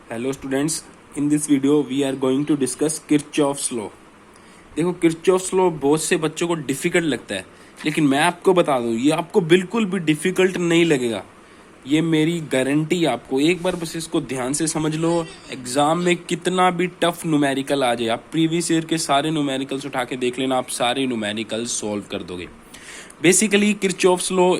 Hello students, in this video we are going to discuss Kirchhoff's law. देखो, Kirchhoff's law बहुत से बच्चों को डिफिकल्ट लगता है, लेकिन मैं आपको बता दूं ये आपको बिल्कुल भी डिफिकल्ट नहीं लगेगा। ये मेरी गारंटी आपको। एक बार बस इसको ध्यान से समझ लो। एग्जाम में कितना भी टफ न्यूमेरिकल आ जाए, आप प्रीवियस ईयर के सारे न्यूमेरिकल्स उठा के देख लेना, आप सारे न्यूमेरिकल्स सॉल्व कर दोगे। बेसिकली किरचॉफ्स लॉ,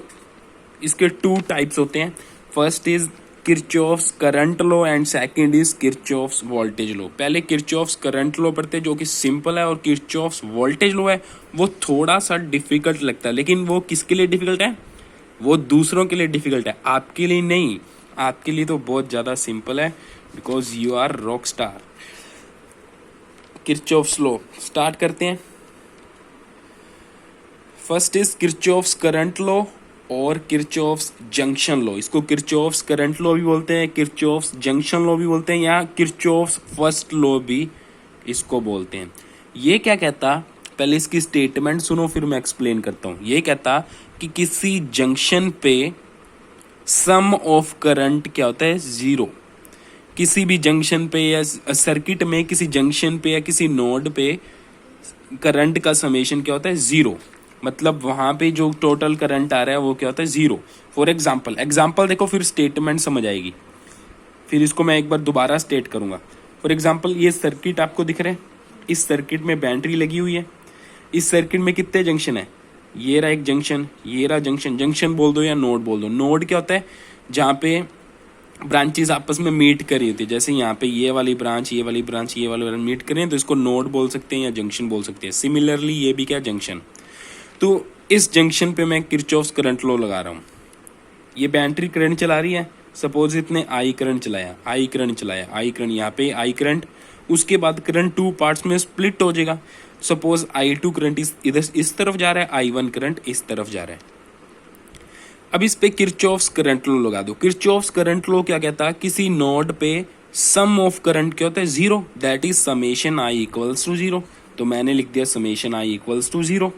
इसके टू टाइप्स होते हैं। First is Kirchhoff's current law and second is Kirchhoff's voltage law. पहले किरचॉफ्स करंट लॉ पढ़ते हैं जो कि सिंपल है, और किरचॉफ्स वोल्टेज लॉ है वो थोड़ा सा डिफिकल्ट लगता है। लेकिन वो किसके लिए डिफिकल्ट है? वो दूसरों के लिए डिफिकल्ट है, आपके लिए नहीं। आपके लिए तो बहुत ज्यादा सिंपल है, because you are rock star. Kirchhoff's law start करते हैं। First is Kirchhoff's current law और किरचॉफ्स जंक्शन लॉ। इसको किरचॉफ्स करंट लॉ भी बोलते हैं, किरचॉफ्स जंक्शन लॉ भी बोलते हैं, या किरचॉफ्स फर्स्ट लॉ भी इसको बोलते हैं। ये क्या कहता, पहले इसकी स्टेटमेंट सुनो फिर मैं एक्सप्लेन करता हूं। ये कहता कि किसी जंक्शन पे सम ऑफ करंट क्या होता है? जीरो। किसी भी जंक्शन पे या सर्किट में, किसी जंक्शन पे या किसी नोड पे करंट का समेशन क्या होता है? जीरो। मतलब वहां पे जो टोटल करंट आ रहा है वो क्या होता है? जीरो। फॉर एग्जाम्पल देखो, फिर स्टेटमेंट समझ आएगी। फिर इसको मैं एक बार दोबारा स्टेट करूंगा। फॉर एग्जाम्पल, ये सर्किट आपको दिख रहा है, इस सर्किट में बैटरी लगी हुई है। इस सर्किट में कितने जंक्शन है? ये रहा एक जंक्शन, ये रहा जंक्शन। जंक्शन बोल दो या नोड बोल दो। नोड क्या होता है? जहाँ पे ब्रांचेस आपस में मीट कर रही होती है। जैसे यहाँ पे ये वाली ब्रांच, ये वाली ब्रांच, ये वाली ब्रांच मीट कर रहे हैं, तो इसको नोड बोल सकते हैं या जंक्शन बोल सकते हैं। सिमिलरली ये भी क्या? जंक्शन। तो इस जंक्शन पे मैं किरचॉफ्स करंट लॉ लगा रहा हूँ। ये बैटरी करंट चला रही है, सपोज इतने आई करंट चलाया, आई करंट, यहाँ पे आई करंट। उसके बाद करंट टू पार्ट्स में स्प्लिट हो जाएगा। सपोज आई टू करंट इधर इस तरफ जा रहा है, आई वन करंट इस तरफ जा रहा है। अब इस पे किरचॉफ्स करंट लॉ लगा दो। किरचॉफ्स करंट लॉ क्या कहता है? किसी नोड पे सम ऑफ करंट क्या होता है? Zero. That is summation I equals to zero. तो मैंने लिख दिया summation I equals to zero.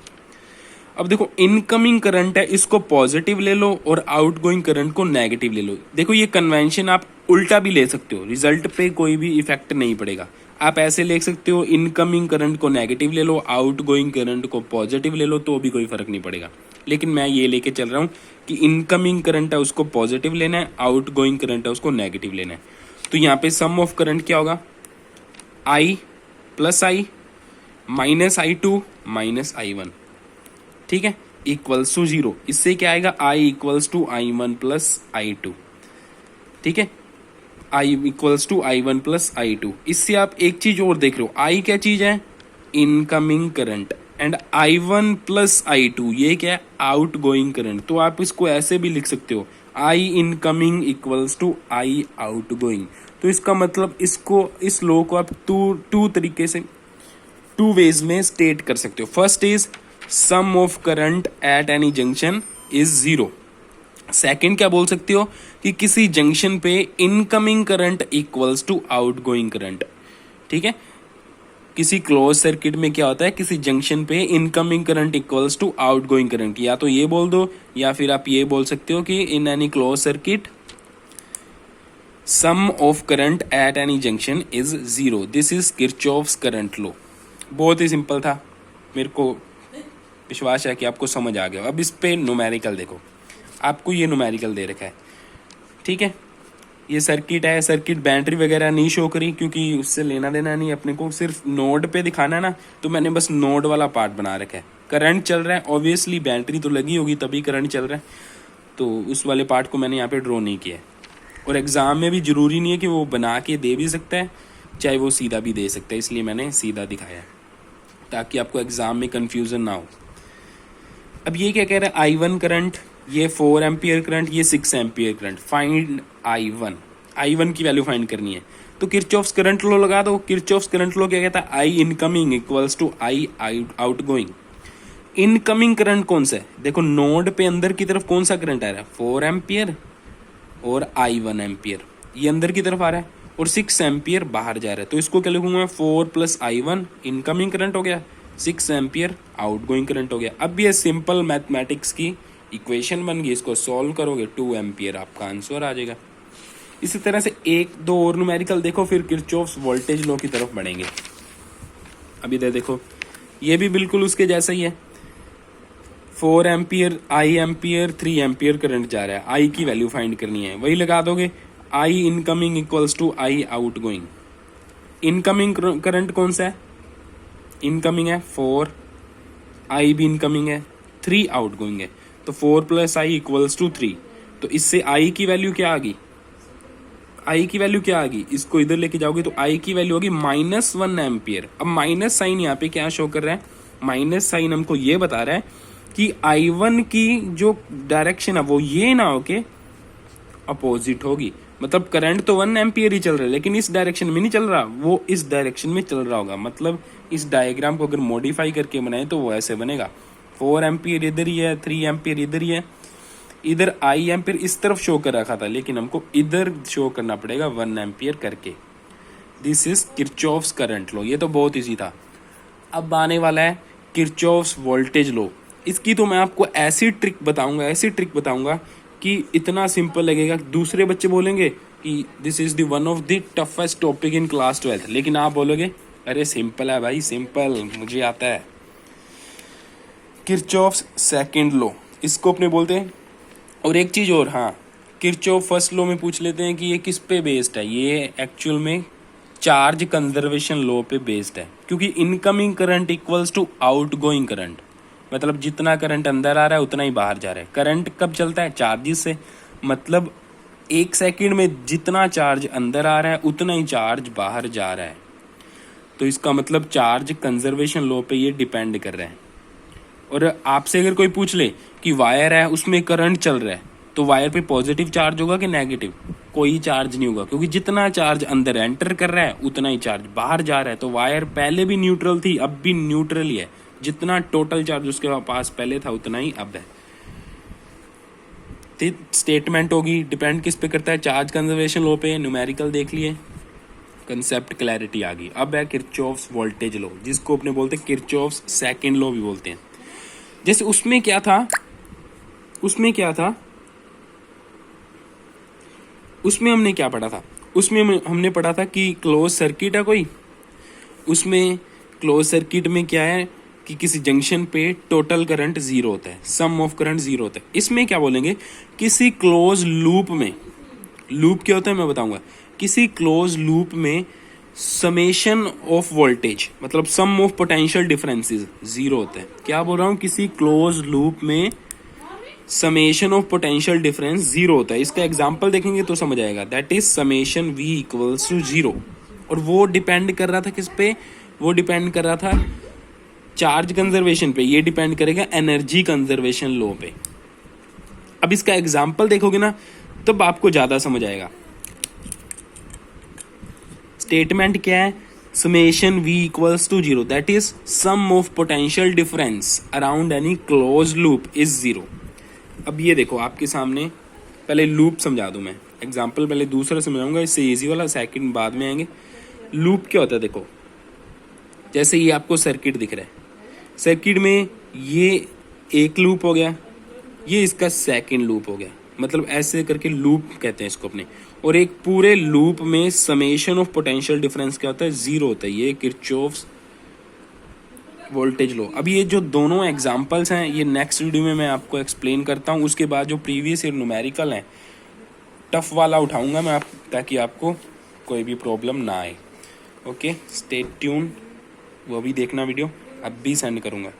अब देखो, इनकमिंग करंट है, इसको पॉजिटिव ले लो, और आउटगोइंग करंट को नेगेटिव ले लो। देखो, ये कन्वेंशन आप उल्टा भी ले सकते हो, रिजल्ट पे कोई भी इफेक्ट नहीं पड़ेगा। आप ऐसे ले सकते हो, इनकमिंग करंट को नेगेटिव ले लो, आउटगोइंग करंट को पॉजिटिव ले लो, तो भी कोई फर्क नहीं पड़ेगा। लेकिन मैं ये लेके चल रहा हूँ कि इनकमिंग करंट है उसको पॉजिटिव लेना है, आउटगोइंग करंट है उसको नेगेटिव लेना है। तो यहाँ पे सम ऑफ करंट क्या होगा? I plus I minus I two minus I one, ठीक है, इक्वल्स टू जीरो। इससे क्या आएगा? I equals to I one plus I two, ठीक है, I equals to I one plus I two. इससे आप एक चीज और देख रहे हो, आई क्या चीज है? Incoming current, and I one plus I two ये क्या है? Out going current. तो आप इसको ऐसे भी लिख सकते हो, I incoming equals to I out going. तो इसका मतलब इसको, इस लॉ को आप टू तरीके से, टू वेज में स्टेट कर सकते हो। First is sum of current at any junction is zero. Second क्या बोल सकते हो कि किसी जंक्शन पे incoming current equals to outgoing current, ठीक है। किसी क्लोज सर्किट में क्या होता है? किसी जंक्शन पे incoming current equals to outgoing current. या तो ये बोल दो, या फिर आप ये बोल सकते हो कि in any close circuit sum of current at any junction is zero. This is Kirchhoff's current law. बहुत ही सिंपल था, मेरे को विश्वास है कि आपको समझ आ गया। अब इस पे न्यूमेरिकल देखो, आपको ये न्यूमेरिकल दे रखा है, ठीक है। ये सर्किट है, सर्किट बैटरी वगैरह नहीं शो करी क्योंकि उससे लेना देना नहीं अपने को, सिर्फ नोड पे दिखाना है ना, तो मैंने बस नोड वाला पार्ट बना रखा है। करंट चल रहा है, ऑब्वियसली बैटरी तो लगी होगी तभी करंट चल रहा है, तो उस वाले पार्ट को मैंने यहाँ पे ड्रॉ नहीं किया है। और एग्जाम में भी जरूरी नहीं है कि वो बना के दे भी सकता है, चाहे वो सीधा भी दे सकता है, इसलिए मैंने सीधा दिखाया है ताकि आपको एग्जाम में कन्फ्यूजन ना हो। अब ये क्या कह रहा है? आई वन करंट, ये 4 एम्पियर करंट, ये 6 ampere current. Find I one की वैल्यू फाइंड करनी है, तो किरचॉफ्स करंट लॉ लगा दो। किरचॉफ्स करंट लॉ क्या कहता है? I incoming equals to I outgoing. Incoming current कौन सा है? देखो, नोड पे अंदर की तरफ कौन सा करंट आ रहा है? 4 एम्पियर और आई 1 एम्पियर, ये अंदर की तरफ आ रहा है, और 6 एम्पियर बाहर जा रहा है। तो इसको क्या लिखूंगा? 4 प्लस आई 1 इनकमिंग करंट हो गया, 6 एम्पियर आउटगोइंग करंट हो गया। अब ये सिंपल मैथमेटिक्स की इक्वेशन बन गई, इसको सॉल्व करोगे 2 एम्पियर आपका आंसर आ जाएगा। इसी तरह से एक दो और न्यूमेरिकल देखो, फिर किरचॉफ्स वोल्टेज लॉ की तरफ बढ़ेंगे। अब इधर देखो, ये भी बिल्कुल उसके जैसा ही है। 4 एम्पियर, आई एम्पियर, 3 एम्पियर करंट जा रहा है, आई की वैल्यू फाइंड करनी है, वही लगा दोगे, I incoming equals to I out going. Incoming current कौन सा है, इनकमिंग है 4, आई भी इनकमिंग है, 3 आउट गोइंग है, तो 4 प्लस आई इक्वल्स टू 3। तो इससे आई की वैल्यू क्या आ गई, आई की वैल्यू क्या आ गई, इसको इधर लेके जाओगे तो आई की वैल्यू होगी -1 एम्पियर। अब माइनस साइन यहाँ पे क्या शो कर रहा है, माइनस साइन हमको ये बता रहा है कि I1 की जो डायरेक्शन है वो ये ना होके अपोजिट होगी। मतलब करंट तो 1 एम्पियर ही चल रहा है, लेकिन इस डायरेक्शन में नहीं चल रहा, वो इस डायरेक्शन में चल रहा होगा। मतलब इस डायग्राम को अगर मॉडिफाई करके बनाए तो वो ऐसे बनेगा, 4 एम्पियर इधर ही है, 3 एम्पियर इधर ही है, इधर आई एम्पियर इस तरफ शो कर रखा था, लेकिन हमको इधर शो करना पड़ेगा 1 एम्पियर करके। This is Kirchhoff's current law. ये तो बहुत इजी था। अब आने वाला है किरचॉफ्स वोल्टेज लॉ। इसकी तो मैं आपको ऐसी ट्रिक बताऊंगा कि इतना सिंपल लगेगा, दूसरे बच्चे बोलेंगे कि this is the one of the toughest topic in class 12, लेकिन आप बोलोगे अरे सिंपल है भाई, सिंपल मुझे आता है। किरचॉफ्स सेकंड लॉ इसको अपने बोलते हैं। और एक चीज और, हाँ, किरचॉफ फर्स्ट लॉ में पूछ लेते हैं कि ये किस पे बेस्ड है। ये एक्चुअल में चार्ज कंजर्वेशन लॉ पे बेस्ड है, क्योंकि incoming current equals to outgoing current. मतलब जितना करंट अंदर आ रहा है उतना ही बाहर जा रहा है। करंट कब चलता है, चार्जेस से। मतलब 1 सेकंड में जितना चार्ज अंदर आ रहा है उतना ही चार्ज बाहर जा रहा है। तो इसका मतलब चार्ज कंजर्वेशन लॉ पे ये डिपेंड कर रहा है। और आपसे अगर कोई पूछ ले कि वायर है उसमें करंट चल रहा है, तो वायर पे पॉजिटिव चार्ज होगा कि नेगेटिव, कोई चार्ज नहीं होगा, क्योंकि जितना चार्ज अंदर एंटर कर रहा है उतना ही चार्ज बाहर जा रहा है। तो वायर पहले भी न्यूट्रल थी, अब भी न्यूट्रल ही है। जितना टोटल चार्ज उसके पास पहले था उतना ही अब है। स्टेटमेंट होगी, डिपेंड किस पे करता है, चार्ज कंजर्वेशन लॉ पे। न्यूमेरिकल देख लिए, कंसेप्ट क्लैरिटी आ गई। अब है किरचॉफ्स वोल्टेज लॉ, जिसको अपने बोलते हैं किरचॉफ्स सेकंड लॉ भी बोलते हैं। जैसे उसमें क्या था, उसमें हमने क्या पढ़ा था, उसमें हमने पढ़ा था कि क्लोज सर्किट है कोई, उसमें क्लोज सर्किट में क्या है कि किसी जंक्शन पे टोटल करंट 0 होता है, सम ऑफ करंट 0 होता है। इसमें क्या बोलेंगे, किसी क्लोज लूप में, लूप क्या होता है मैं बताऊंगा, किसी क्लोज लूप में समेशन ऑफ वोल्टेज, मतलब सम ऑफ पोटेंशियल डिफरेंसेस 0 होता है। क्या बोल रहा हूँ, किसी क्लोज लूप में समेशन ऑफ पोटेंशियल डिफरेंस 0 होता है। इसका एग्जांपल देखेंगे तो समझ आएगा। That is summation V equals to 0। और वो डिपेंड कर रहा था किस पे, वो डिपेंड कर रहा था चार्ज कंजर्वेशन पे, ये डिपेंड करेगा एनर्जी कंजर्वेशन लॉ पे। अब इसका एग्जांपल देखोगे ना तब आपको ज्यादा समझ आएगा। स्टेटमेंट क्या है, summation V equals to 0, that is sum of potential difference around any close loop is 0। अब ये देखो आपके सामने, पहले लूप समझा दूं मैं, एग्जांपल पहले दूसरा समझाऊंगा, इससे इजी वाला सेकंड बाद में आएंगे। लूप क्या होता है, देखो जैसे ये आपको सर्किट दिख रहा है, सर्किट में ये एक लूप हो गया, ये इसका सेकंड लूप हो गया, मतलब ऐसे करके लूप कहते हैं इसको अपने। और एक पूरे लूप में समेशन ऑफ पोटेंशियल डिफरेंस क्या होता है, 0 होता है। ये किरचॉफ्स वोल्टेज लो। अब ये जो दोनों एग्जांपल्स हैं ये नेक्स्ट वीडियो में मैं आपको एक्सप्लेन करता हूँ। उसके बाद जो प्रीवियस ईयर न्यूमेरिकल हैं टफ वाला उठाऊंगा मैं ताकि आपको कोई भी प्रॉब्लम ना आए। ओके, स्टे ट्यून, वो भी देखना वीडियो, अब भी सेंड करूँगा।